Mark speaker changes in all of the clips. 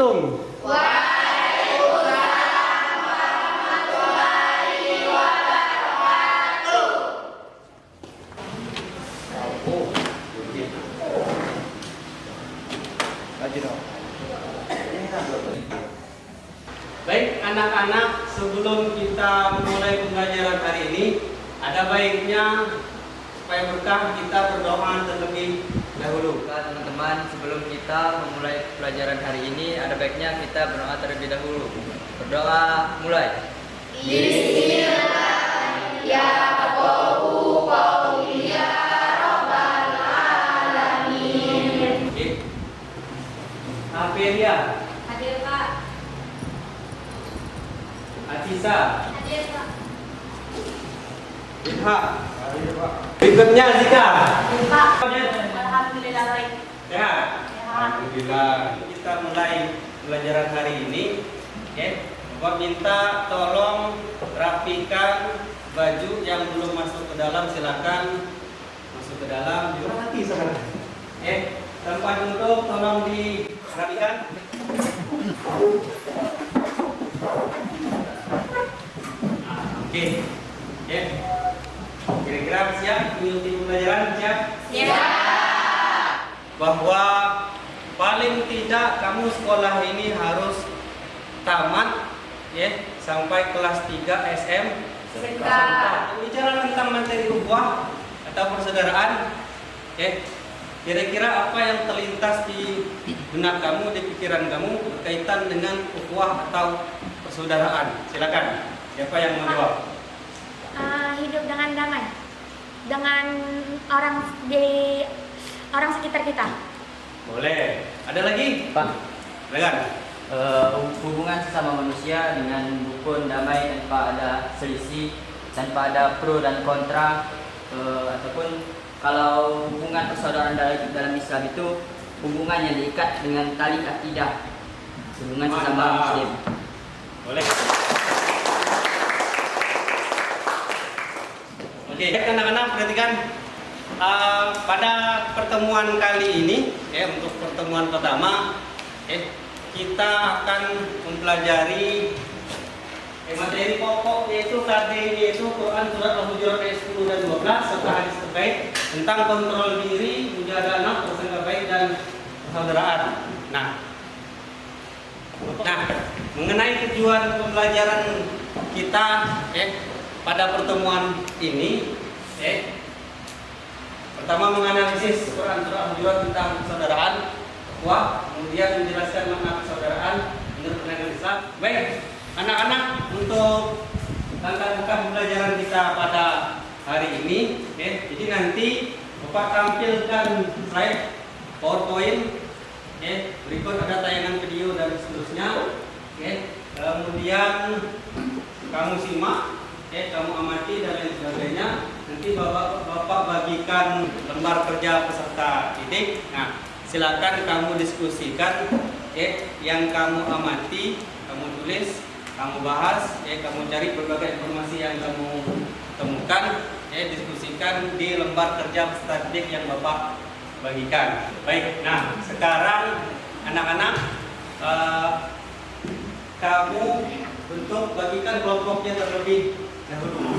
Speaker 1: Assalamualaikum. Baik anak-anak, sebelum kita memulai pembelajaran hari ini, ada baiknya supaya berkah kita berdoa terlebih dahulu.
Speaker 2: Teman-teman, sebelum kita memulai pelajaran hari ini, ada baiknya kita berdoa terlebih dahulu. Berdoa, mulai.
Speaker 1: Apelia,
Speaker 3: Hadir Pak.
Speaker 1: Atisa,
Speaker 3: Hadir Pak.
Speaker 1: Ilha. Berikutnya Zika.
Speaker 3: Hadir Pak. Alhamdulillah baik.
Speaker 1: Sehat.
Speaker 3: Sehat.
Speaker 1: Alhamdulillah. Kita mulai pelajaran hari ini. Oke. Bapak minta tolong rapikan baju yang belum masuk ke dalam, silakan masuk ke dalam. Rapi sekarang. Oke. Tempat duduk tolong dirapikan. Oke. Oke. Kira-kira siap mengikuti pembelajaran? Siap? Bahwa paling tidak kamu sekolah ini harus tamat ya sampai kelas 3 SM. Bicara tentang materi ukhuwah atau persaudaraan. Oke. Kira-kira apa yang terlintas di benak kamu, di pikiran kamu berkaitan dengan ukhuwah atau persaudaraan? Silakan. Siapa yang mau jawab?
Speaker 3: Hidup dengan damai dengan orang sekitar kita.
Speaker 1: Boleh. Ada lagi?
Speaker 2: Pak,
Speaker 1: Silakan.
Speaker 2: hubungan sesama manusia dengan rukun, damai, tanpa ada selisih, tanpa ada pro dan kontra, ataupun kalau hubungan persaudaraan dalam Islam itu hubungan yang diikat dengan tali akidah, hubungan sesama
Speaker 1: Mantap.
Speaker 2: muslim.
Speaker 1: Boleh. Oke, anak-anak perhatikan pada pertemuan kali ini, untuk pertemuan pertama, kita akan mempelajari materi pokok yaitu yaitu Quran surat Al-Hujurat ayat 10 dan 12 serta hadis terkait tentang kontrol diri, menjaga anak, prasangka baik dan persaudaraan. Nah, mengenai tujuan pembelajaran kita pada pertemuan ini, pertama menganalisis Quran surah Al-Hujurat tentang persaudaraan, kemudian menjelaskan makna persaudaraan menurut pandangan Islam. Baik, anak-anak, untuk tata muka pembelajaran kita pada hari ini, jadi nanti Bapak tampilkan slide PowerPoint, berikut ada tayangan video dan seterusnya, kemudian kamu simak, kamu amati dan lain sebagainya. Nanti Bapak bagikan lembar kerja peserta didik. Nah, silakan kamu diskusikan, yang kamu amati, kamu tulis, kamu bahas, kamu cari berbagai informasi yang kamu temukan, diskusikan di lembar kerja peserta didik yang Bapak bagikan. Baik, nah sekarang anak-anak, kamu bentuk bagikan kelompoknya terlebih dahulu.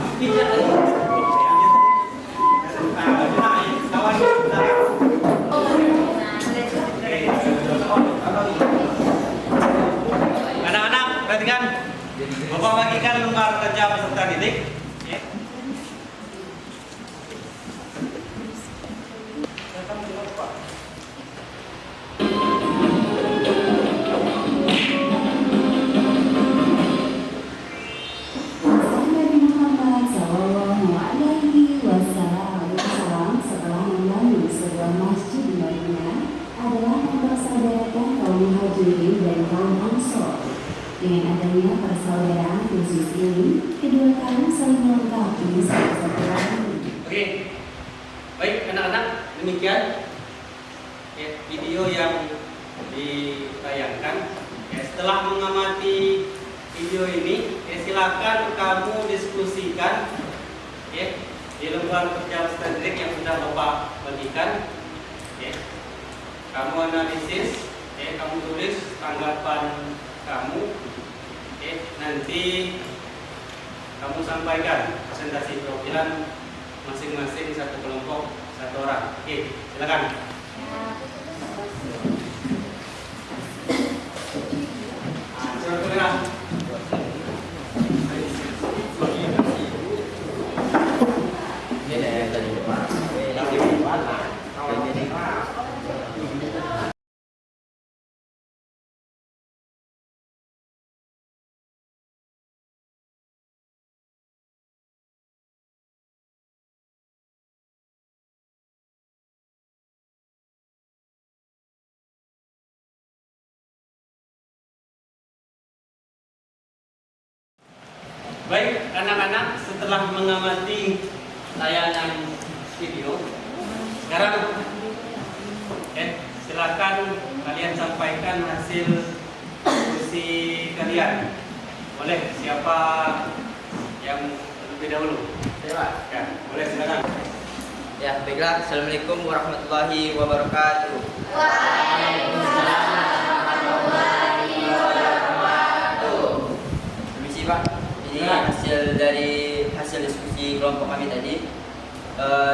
Speaker 1: Anak-anak, perhatikan. Bapak bagikan lembar kerja peserta didik.
Speaker 4: Setelah membangun sebuah masjid di Madinah adalah mempersaudarakan kaum Muhajirin dan kaum Ansor. Dengan adanya persaudaraan khusus ini, kedua kaum saling melengkapi satu sama lain.
Speaker 1: Oke, baik anak-anak, demikian video yang ditayangkan. Setelah mengamati video ini, silakan kamu diskusikan di lembar kerja standar yang sudah Bapak bagikan. Kamu analisis Kamu tulis tanggapan kamu. Nanti kamu sampaikan presentasi perwakilan masing-masing satu kelompok, satu orang. Silakan. Surat bergerak. Baik, anak-anak, setelah mengamati tayangan video, sekarang silakan kalian sampaikan hasil diskusi kalian. Boleh, siapa yang terlebih dahulu?
Speaker 2: Siapa?
Speaker 1: Ya, boleh, silakan.
Speaker 2: Ya, baiklah. Assalamualaikum warahmatullahi wabarakatuh.
Speaker 3: Waalaikumsalam warahmatullahi wabarakatuh.
Speaker 2: Permisi Pak. Ini hasil diskusi kelompok kami tadi.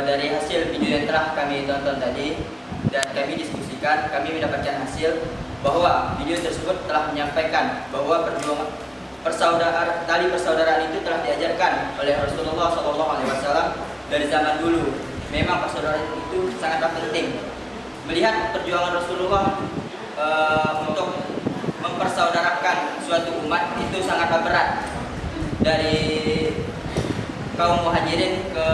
Speaker 2: Dari hasil video yang telah kami tonton tadi dan kami diskusikan, kami mendapatkan hasil bahwa video tersebut telah menyampaikan bahwa tali persaudaraan itu telah diajarkan oleh Rasulullah SAW dari zaman dulu. Memang persaudaraan itu sangatlah penting. Melihat perjuangan Rasulullah untuk mempersaudarakan suatu umat itu sangatlah berat. Dari kaum muhajirin ke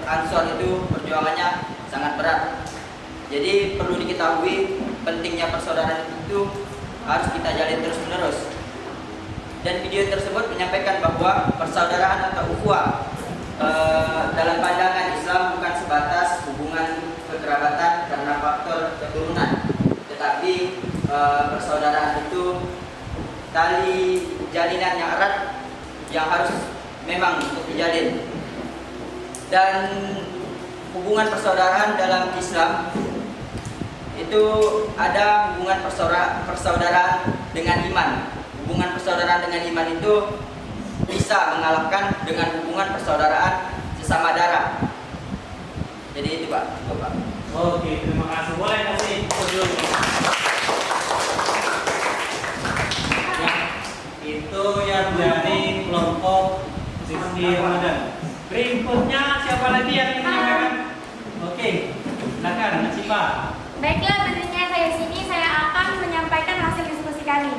Speaker 2: ansor itu perjuangannya sangat berat. Jadi perlu diketahui pentingnya persaudaraan itu harus kita jalin terus menerus. Dan video tersebut menyampaikan bahwa persaudaraan atau ukhuwah dalam pandangan Islam bukan sebatas hubungan kekerabatan karena faktor keturunan, tetapi persaudaraan itu tali jalinan yang erat yang harus memang untuk dijalin. Dan hubungan persaudaraan dalam Islam itu ada hubungan persaudaraan dengan iman. Hubungan persaudaraan dengan iman itu bisa mengalahkan dengan hubungan persaudaraan sesama darah. Jadi itu Pak.
Speaker 1: Oke, terima kasih. Boleh kasih video. Itu yang dari kelompok Siswi Ramadan. Berikutnya siapa lagi yang ingin menyampaikan? Oke, silakan Nasipa.
Speaker 3: Baiklah, tentunya saya sini saya akan menyampaikan hasil diskusi kami.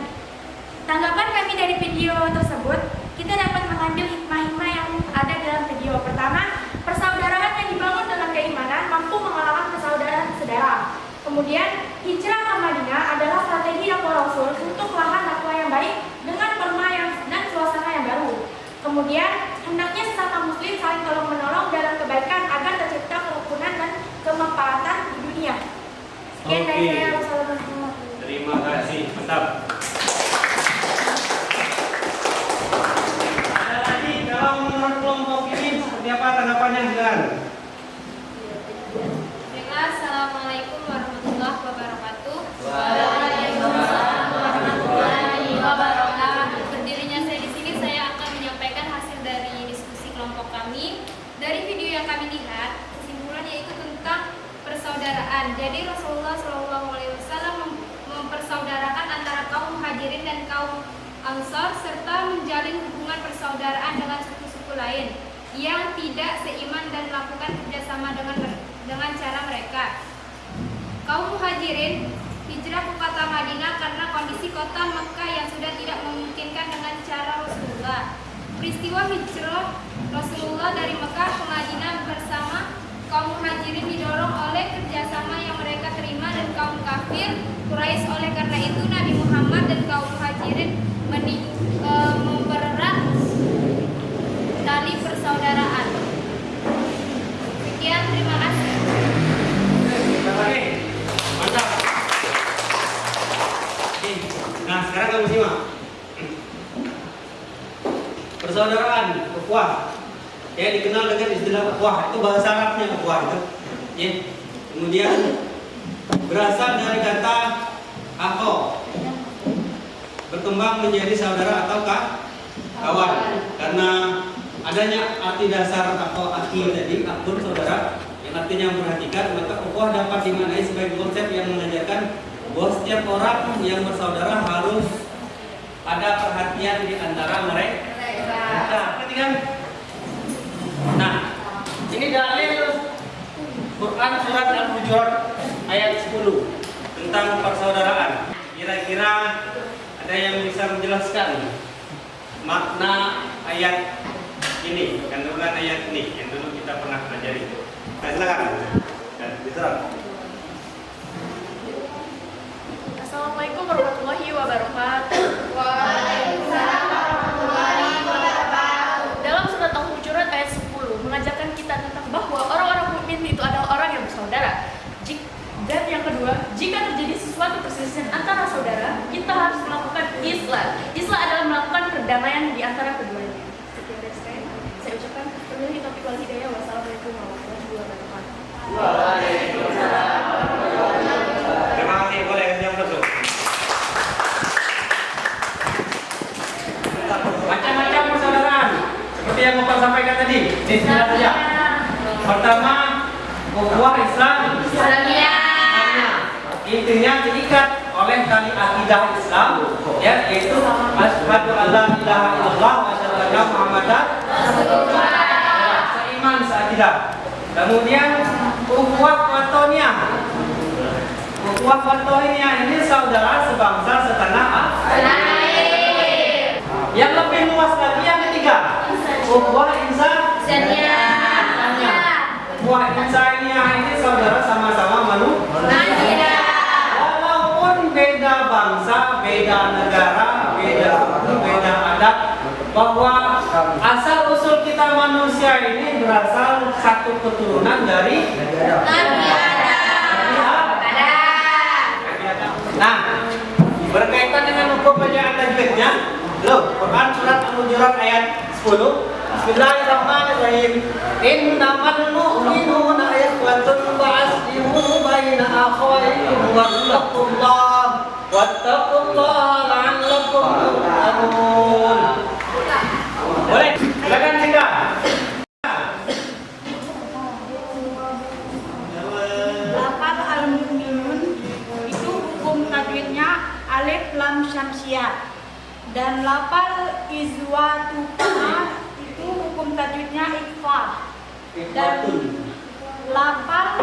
Speaker 3: Tanggapan kami dari video tersebut, kita dapat mengambil hikmah-hikmah yang ada dalam video. Pertama, persaudaraan yang dibangun dengan keimanan mampu mengalahkan persaudaraan saudara. Kemudian, hijrah ke Madinah adalah strategi dakwah Rasul untuk lahan dakwah yang baik dengan perma dan suasana yang baru. Kemudian, hendaknya sesama muslim saling tolong-menolong dalam kebaikan agar tercipta kerukunan dan kemanfaatan di dunia. Sekian dari saya. Wassalamualaikum.
Speaker 1: Terima kasih. Mantap. Ada lagi, kalau menurut kelompok ini seperti apa tanggapannya? Silakan.
Speaker 3: Assalamualaikum warahmatullahi wabarakatuh.
Speaker 2: Waalaikumsalam
Speaker 3: warahmatullahi wabarakatuh. Berdirinya saya di sini, saya akan menyampaikan hasil dari diskusi kelompok kami. Dari video yang kami lihat, kesimpulan yaitu tentang persaudaraan. Jadi Rasulullah SAW mempersaudarakan antara kaum muhajirin dan kaum ansor serta menjalin hubungan persaudaraan dengan suku-suku lain yang tidak seiman dan melakukan kerjasama dengan cara mereka. Kaum muhajirin hijrah ke kota Madinah karena kondisi kota Mekah yang sudah tidak memungkinkan dengan cara Rasulullah. Peristiwa hijrah Rasulullah dari Mekah ke Madinah bersama kaum muhajirin didorong oleh kerjasama yang mereka terima dan kaum kafir Quraisy. Oleh karena itu Nabi Muhammad dan kaum muhajirin mempererat tali persaudaraan. Sekian, terima kasih.
Speaker 1: Oke, mantap. Oke, nah sekarang kamu simak. Persaudaraan, ukhuwah. Ya, dikenal dengan istilah ukhuwah. Itu bahasa Arabnya ukhuwah itu. Ya. Kemudian berasal dari kata Akho berkembang menjadi saudara atau kawan. Karena adanya arti dasar atau akhi tadi, akhun saudara, yang artinya memperhatikan, maka ukhuwah dapat dimaknai sebagai konsep yang mengajarkan bahwa setiap orang yang bersaudara harus ada perhatian di antara mereka. Kan? Nah, ini dalil Quran surat Al-Hujurat ayat 10 tentang persaudaraan. Kira-kira ada yang bisa menjelaskan makna ayat ini, kandungan ayat ini yang dulu kita pernah pelajari. Nah, silakan. Diterang.
Speaker 3: Assalamualaikum warahmatullahi wabarakatuh. Waalaikumsalam warahmatullahi wabarakatuh. Dalam surat Al-Hujurat ayat 10 mengajarkan kita tentang bahwa orang-orang mukmin itu adalah orang yang bersaudara. Dan yang kedua, jika terjadi sesuatu perselisihan antara saudara, kita harus melakukan islah. Islah adalah melakukan perdamaian di antara keduanya. Sekian dari saya ucapkan wabillahi taufiq wal hidayah. Wassalamualaikum warahmatullahi wabarakatuh.
Speaker 1: Waalaikumsalam. Terima kasih, boleh yang masuk. Macam-macam persaudaraan seperti yang Bapak sampaikan tadi. Bismillah saja. Pertama, ukhuwah Islam. Intinya diikat oleh tali akidah Islam, ya, yaitu asyhadu alla ilaha illallah wa asyhadu anna muhammadan rasulullah. Seiman seakidah. Kemudian ukhuwah watoniyah. Ukhuwah watoniyah ini saudara sebangsa setanah air. Yang lebih luas lagi yang ketiga, ukhuwah insaniyah. Ukhuwah insaniyah ini saudara sama-sama manusia. Beda bangsa, beda negara, beda suku, beda adat, bahwa asal usul kita manusia ini berasal satu keturunan dari Nabi Adam. Nah, berkaitan dengan hukum bacaan tajwidnya, loh, Quran surat Al-Hujurat ayat 10. Bismillahirrahmanirrahim. Innamal mu'minuna ikhwatun fa'aslihu baina akhawaykum wattaqullaha la'allakum turhamun. Boleh? Silakan Sinda.
Speaker 5: Lafaz al-mu'minun itu hukum tajwidnya alif lam syamsiah, dan lafaz izwatuka itu hukum tajwidnya ikhfa, dan lafaz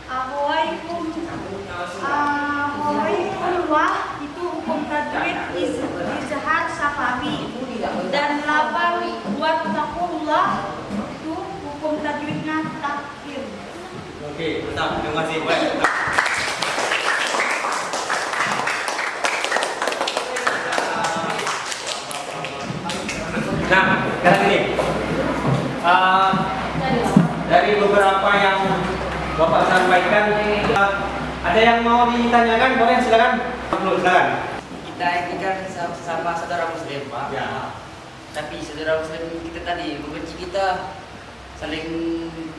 Speaker 5: ahwaikumullah itu hukum tajwid izhar safawi, dan lafaz wattaqullah itu hukum tajwidnya takhir.
Speaker 1: Oke, tetap. Terima kasih. Baik. Nah, sekarang ini dari beberapa yang Bapak sampaikan, ada yang mau ditanyakan? Boleh, silakan. Silakan.
Speaker 2: Kita ini kan sesama saudara Muslim, Pak.
Speaker 1: Ya.
Speaker 2: Tapi saudara Muslim kita tadi membenci kita, saling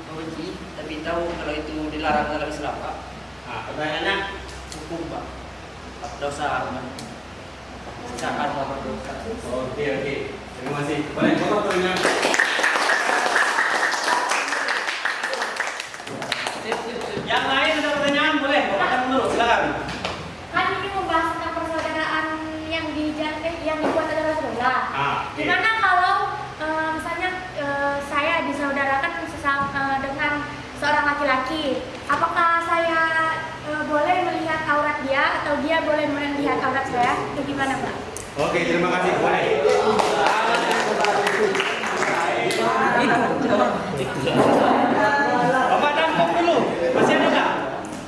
Speaker 2: membenci, tapi tahu kalau itu dilarang dalam Islam, Pak.
Speaker 1: Nah, pertanyaannya,
Speaker 2: Hukum, Pak. Dosa, sisakan Bapak dosa.
Speaker 1: oke. Terima kasih. Boleh, Bapak tanya. Yang lain ada pertanyaan? Boleh, Bapak tanya dulu. Silakan.
Speaker 3: Kan ini membahas tentang persaudaraan yang dibuat oleh Rasulullah. Gimana kalau misalnya saya disaudarakan dengan seorang laki-laki, apakah saya boleh melihat aurat dia atau dia boleh melihat aurat saya? Itu gimana, Pak?
Speaker 1: Oke, terima kasih. Boleh. Bapak tampung dulu. Masih ada nggak?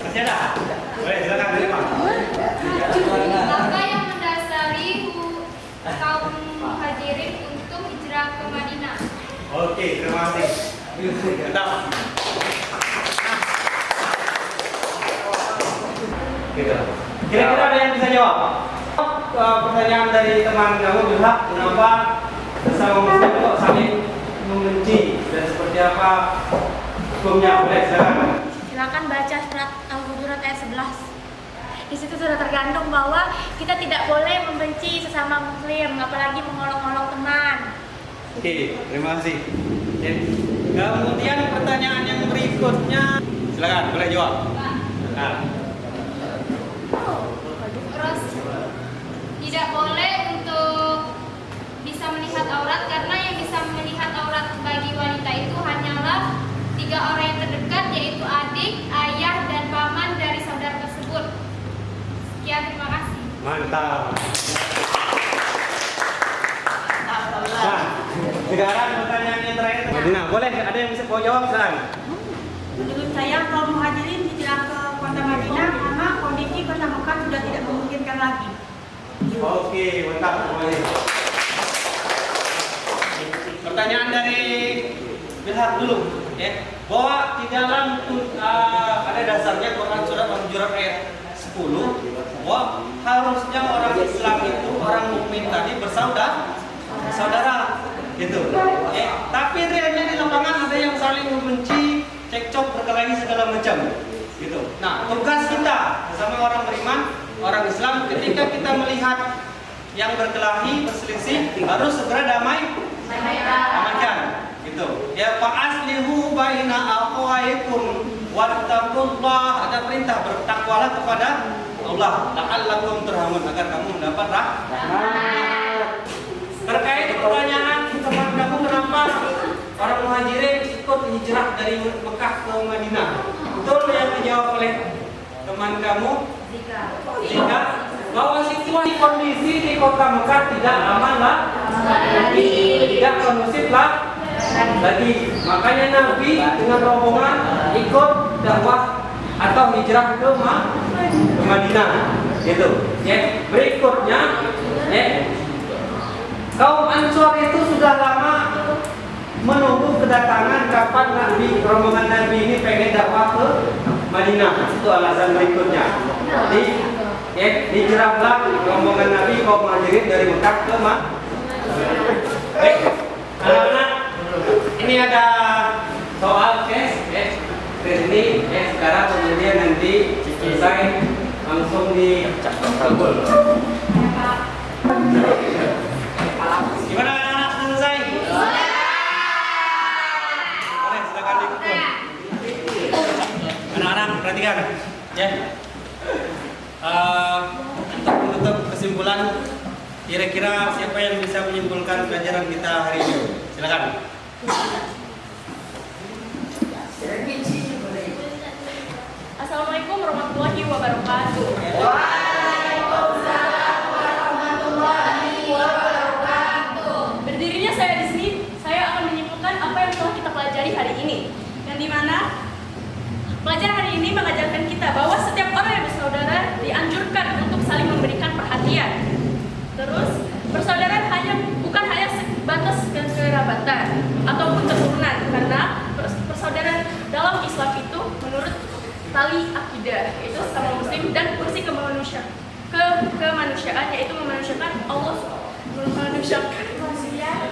Speaker 1: Masih ada. Boleh, silakan terima.
Speaker 3: Apa yang mendasari kaum muhajirin untuk hijrah ke Madinah?
Speaker 1: Oke, terima kasih. Tetap. Gitu. Kira-kira ada yang bisa jawab? Pertanyaan dari teman kamu juga, kenapa sesama muslim kok saling membenci dan seperti apa hukumnya? Boleh, silakan.
Speaker 3: Silakan baca surat Al-Hujurat ayat 11.
Speaker 5: Di situ sudah tergantung bahwa kita tidak boleh membenci sesama muslim, apalagi mengolok-olok teman.
Speaker 1: Oke, terima kasih. Ya. Kemudian pertanyaan yang berikutnya, silakan boleh jawab. Nah.
Speaker 3: Terus tidak boleh untuk bisa melihat aurat, karena yang bisa melihat aurat bagi wanita itu hanyalah 3 orang yang terdekat, yaitu adik, ayah, dan paman dari saudara tersebut. Sekian, terima kasih.
Speaker 1: Mantap. Nah, sekarang pertanyaan yang terakhir. Nah, boleh ada yang bisa mau jawab sekarang?
Speaker 5: Menurut saya kaum muhajirin hijrah ke kota Madinah karena kondisi kota Mekah sudah tidak memungkinkan lagi.
Speaker 1: Oke, mantap semuanya. Pertanyaan dari Bilhar dulu, ya. Bahwa di dalam ada dasarnya Quran surat Al-Hujurat ayat 10 bahwa harusnya orang Islam itu, orang mukmin tadi bersaudara, gitu. Ya. Tapi realnya di lapangan ada yang saling membenci, cekcok, berkelahi segala macam, gitu. Nah, tugas kita bersama orang beriman, orang Islam, ketika kita melihat yang berkelahi, berselisih, harus segera amankan, gitu. Ya, fa'aslihu baina akhawaikum wattaqullah, ada perintah bertakwalah kepada Allah, la'allakum turhamun, agar kamu mendapat rahmat. Terkait pertanyaan teman kamu, kenapa orang muhajirin ikut hijrah dari Mekah ke Madinah? Betul yang dijawab oleh teman kamu? Jika bahwa situasi kondisi di kota Mekah tidak aman lagi, tidak kondusif lagi. Makanya Nabi dengan rombongan ikut dakwah atau hijrah ke Madinah. Gitu. Ya, berikutnya, ya, kaum Ansor itu sudah lama menunggu kedatangan kapan rombongan Nabi ini pengen dakwah ke Madinah. Itu alasan berikutnya. Jadi, ya, hijrahlah rombongan Nabi kaum Muhajirin dari Mekah ke Madinah. Baik, anak-anak, ini ada soal case, ya. Ini, ya, sekarang kemudian nanti selesai langsung dicabut. Gimana anak-anak, selesai? Boleh, silakan diikuti. Anak-anak, perhatikan, ya. Untuk menutup kesimpulan, kira-kira siapa yang bisa menyimpulkan pelajaran kita hari ini? Silakan.
Speaker 5: Assalamualaikum warahmatullahi wabarakatuh.
Speaker 3: Waalaikumsalam warahmatullahi wabarakatuh.
Speaker 5: Berdirinya saya di sini, saya akan menyimpulkan apa yang telah kita pelajari hari ini. Yang dimana pelajaran hari ini mengajarkan kita bahwa setiap orang yang bersaudara dianjurkan untuk saling memberikan perhatian. Terus, persaudaraan bukan hanya sebatas kerabatan ataupun keturunan, karena persaudaraan dalam Islam itu menurut tali akidah, yaitu sama muslim, dan fungsi kemanusiaan, yaitu memanusiakan Allah,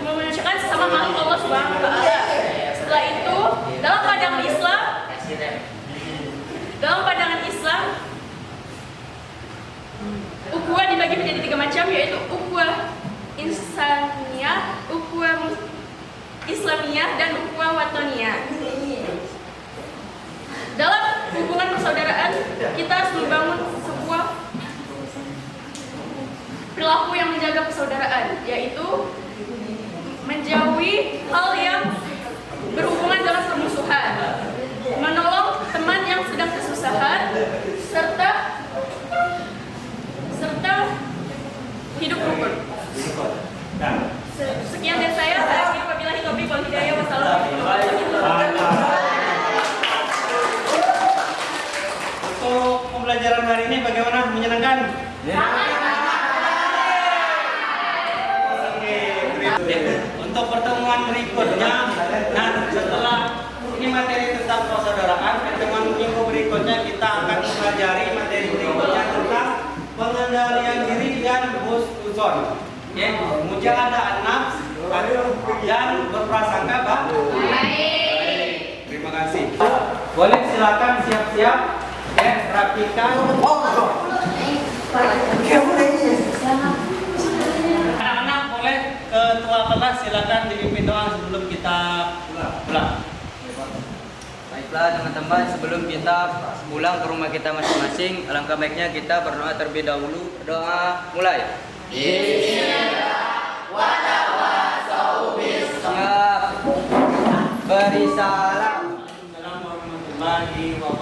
Speaker 5: memanusiakan sesama makhluk Allah Subhanahu wa Ta'ala. Setelah itu, dalam pandangan Islam, ukhuwah dibagi menjadi 3 macam, yaitu ukhuwah insaniyah, ukhuwah islamiyah, dan ukhuwah watoniyah. Dalam hubungan persaudaraan, kita harus membangun sebuah perilaku yang menjaga persaudaraan, yaitu menjauhi hal yang berhubungan dengan permusuhan, menolong teman yang sedang kesusahan, serta hidup rukun. Sekian dari saya. Wabillahi taufiq wal hidayah. Wassalamualaikum warahmatullahi wabarakatuh.
Speaker 1: Untuk pembelajaran hari ini bagaimana? Menyenangkan? Oke, untuk pertemuan berikutnya, nah setelah ini materi tentang persaudaraan, pertemuan minggu berikutnya kita akan mempelajari materi berikutnya tentang pengendalian diri dan husnuzon, ya, mujahadah an-nafs dan berprasangka baik. Terima kasih. Boleh silakan siap-siap, ya, rapikan. Anak-anak boleh ketua kelas silakan dipimpin doang sebelum kita pulang.
Speaker 2: Baiklah teman-teman, sebelum kita pulang ke rumah kita masing-masing, alangkah baiknya kita berdoa terlebih dahulu. Doa mulai. Siap. Beri salam.
Speaker 1: Assalamualaikum warahmatullahi wabarakatuh.